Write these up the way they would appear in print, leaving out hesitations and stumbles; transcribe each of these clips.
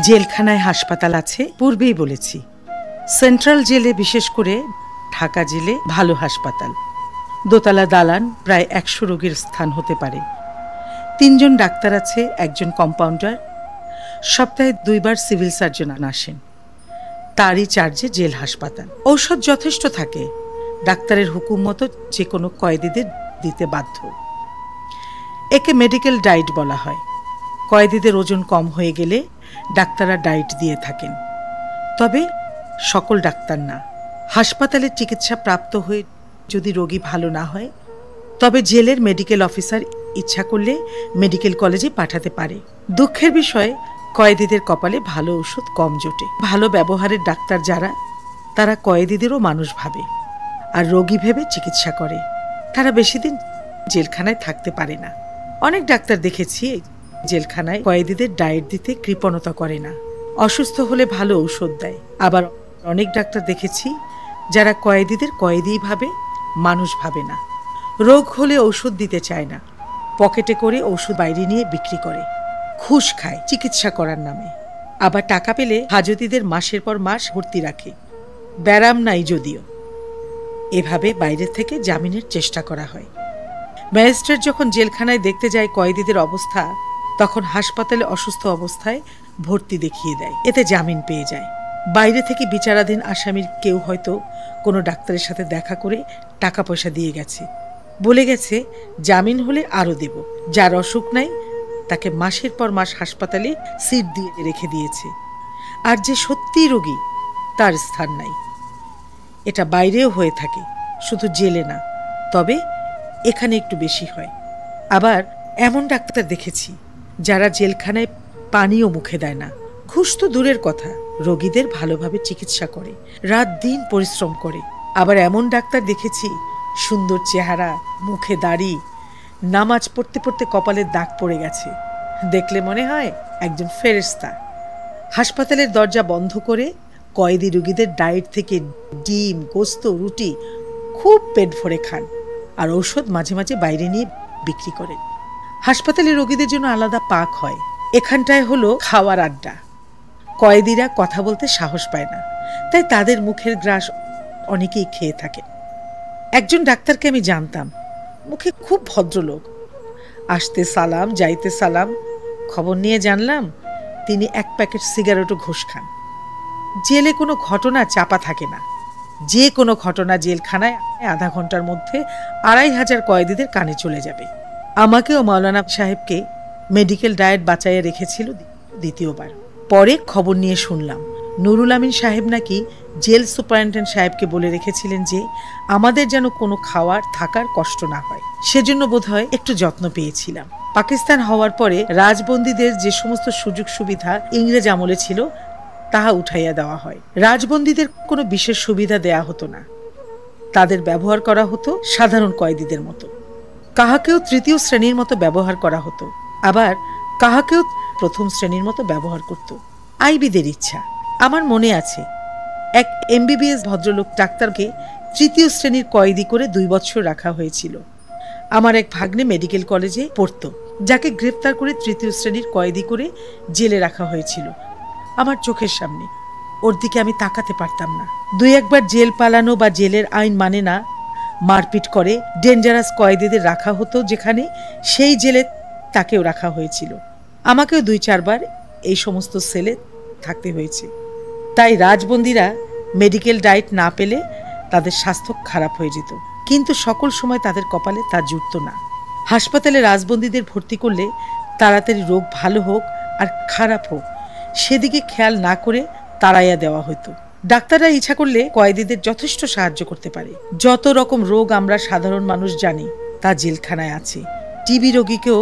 জেলখানায় হাসপাতাল আছে পূর্বেই বলেছি। সেন্ট্রাল জেলে, বিশেষ করে ঢাকা জেলে ভালো হাসপাতাল। দোতলা দালান, প্রায় ১০০ রোগীর স্থান হতে পারে। ৩ জন ডাক্তার আছে, একজন কম্পাউন্ডার, সপ্তাহে ২ বার সিভিল সার্জন আসেন। তারই চার্জে জেল হাসপাতাল। ঔষধ যথেষ্ট থাকে, ডাক্তারের হুকুম মতো যে কোনো কয়েদিদের দিতে বাধ্য। একে মেডিকেল ডায়েট বলা হয়। কয়েদিদের ওজন কম হয়ে গেলে ডাক্তাররা ডায়েট দিয়ে থাকেন, তবে সকল ডাক্তার না। হাসপাতালের চিকিৎসা প্রাপ্ত হয়ে যদি রোগী ভালো না হয়, তবে জেলের মেডিকেল অফিসার ইচ্ছা করলে মেডিকেল কলেজে পাঠাতে পারে। দুঃখের বিষয়, কয়েদিদের কপালে ভালো ওষুধ কম জোটে। ভালো ব্যবহারের ডাক্তার যারা, তারা কয়েদিদেরও মানুষ ভাবে আর রোগী ভেবে চিকিৎসা করে। তারা বেশি দিন জেলখানায় থাকতে পারে না। অনেক ডাক্তার দেখেছি জেলখানায় কয়েদিদের ডায়েট দিতে কৃপণতা করে না, অসুস্থ হলে ভালো ঔষধ দেয়। আবার অনেক ডাক্তার দেখেছি যারা কয়েদিদের কয়েদিই ভাবে, মানুষ ভাবে না। রোগ হলে ঔষধ দিতে চায় না, পকেটে করে ঔষধ বাইরে নিয়ে বিক্রি করে, ঘুষ খায় চিকিৎসা করার নামে। আবার টাকা পেলে হাজতিদের মাসের পর মাস ভর্তি রাখে, ব্যারাম নাই যদিও। এভাবে বাইরে থেকে জামিনের চেষ্টা করা হয়। ম্যাজিস্ট্রেট যখন জেলখানায় দেখতে যায় কয়েদিদের অবস্থা, তখন হাসপাতালে অসুস্থ অবস্থায় ভর্তি দেখিয়ে দেয়, এতে জামিন পেয়ে যায়। বাইরে থেকে বিচারাধীন আসামির কেউ হয়তো কোনো ডাক্তারের সাথে দেখা করে টাকা পয়সা দিয়ে গেছে, বলে গেছে জামিন হলে আরও দেব। যার অসুখ নাই তাকে মাসের পর মাস হাসপাতালে সিট দিয়ে রেখে দিয়েছে, আর যে সত্যি রোগী তার স্থান নাই। এটা বাইরেও হয়ে থাকে, শুধু জেলে না, তবে এখানে একটু বেশি হয়। আবার এমন ডাক্তার দেখেছি যারা জেলখানায় পানিও মুখে দেয় না। ঘুষ তো দূরের কথা, রোগীদের ভালোভাবে চিকিৎসা করে, রাত দিন পরিশ্রম করে। আবার এমন ডাক্তার দেখেছি, সুন্দর চেহারা, মুখে দাড়ি, নামাজ পড়তে পড়তে কপালের দাগ পড়ে গেছে, দেখলে মনে হয় একজন ফেরেশতা। হাসপাতালের দরজা বন্ধ করে কয়েদি রোগীদের ডায়েট থেকে ডিম, গোস্ত, রুটি খুব পেট ভরে খান, আর ঔষধ মাঝে মাঝে বাইরে নিয়ে বিক্রি করেন। হাসপাতালে রোগীদের জন্য আলাদা পাক হয়। এখানটায় হলো খাওয়ার আড্ডা। কয়েদিরা কথা বলতে সাহস পায় না, তাই তাদের মুখের গ্রাস অনেকেই খেয়ে থাকে। একজন ডাক্তারকে আমি জানতাম, মুখে খুব ভদ্রলোক, আসতে সালাম, যাইতে সালাম। খবর নিয়ে জানলাম তিনি 1 প্যাকেট সিগারেটও ঘুষ খান। জেলে কোনো ঘটনা চাপা থাকে না, যে কোনো ঘটনা জেলখানায় আধা ঘন্টার মধ্যে 2500 কয়েদিদের কানে চলে যাবে। আমাকেও মাওলানা সাহেবকে মেডিকেল ডায়েট বাঁচাইয়ে রেখেছিল দ্বিতীয়বার। পরে খবর নিয়ে শুনলাম নুরুল আমিন সাহেব নাকি জেল সুপারিনটেন্ডেন্ট সাহেবকে বলে রেখেছিলেন যে আমাদের যেন কোনো খাওয়ার থাকার কষ্ট না হয়। সেজন্য বোধহয় একটু যত্ন পেয়েছিলাম। পাকিস্তান হওয়ার পরে রাজবন্দীদের যে সমস্ত সুযোগ সুবিধা ইংরেজ আমলে ছিল, তাহা উঠাইয়া দেওয়া হয়। রাজবন্দীদের কোনো বিশেষ সুবিধা দেয়া হতো না, তাদের ব্যবহার করা হতো সাধারণ কয়েদিদের মতো। কাহাকেও 3য় শ্রেণীর মতো ব্যবহার করা হতো, আবার কাহাকেও 1ম শ্রেণীর মতো ব্যবহার করত। আইবিদের ইচ্ছা। আমার মনে আছে এক MBBS ভদ্রলোক ডাক্তারকে 3য় শ্রেণীর কয়েদি করে 2 বছর রাখা হয়েছিল। আমার এক ভাগ্নে মেডিকেল কলেজে পড়তো, যাকে গ্রেফতার করে 3য় শ্রেণীর কয়েদি করে জেলে রাখা হয়েছিল। আমার চোখের সামনে, ওর দিকে আমি তাকাতে পারতাম না। 2-1 বার জেল পালানো বা জেলের আইন মানে না, মারপিট করে ডেঞ্জারাস কয়েদিদের রাখা হতো যেখানে, সেই জেলে তাকেও রাখা হয়েছিল। আমাকেও 2-4 বার এই সমস্ত সেলে থাকতে হয়েছে। তাই রাজবন্দীরা মেডিকেল ডায়েট না পেলে তাদের স্বাস্থ্য খারাপ হয়ে যেত, কিন্তু সকল সময় তাদের কপালে তা জুটত না। হাসপাতালে রাজবন্দীদের ভর্তি করলে তাড়াতাড়ি রোগ ভালো হোক আর খারাপ হোক, সেদিকে খেয়াল না করে তাড়াইয়া দেওয়া হতো। ডাক্তাররা ইচ্ছা করলে কয়েদিদের যথেষ্ট সাহায্য করতে পারে। যত রকম রোগ আমরা সাধারণ মানুষ জানি তা জেলখানায় আছে। টিবি রোগীকেও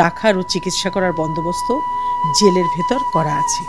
রাখার ও চিকিৎসা করার বন্দোবস্ত জেলের ভেতর করা আছে।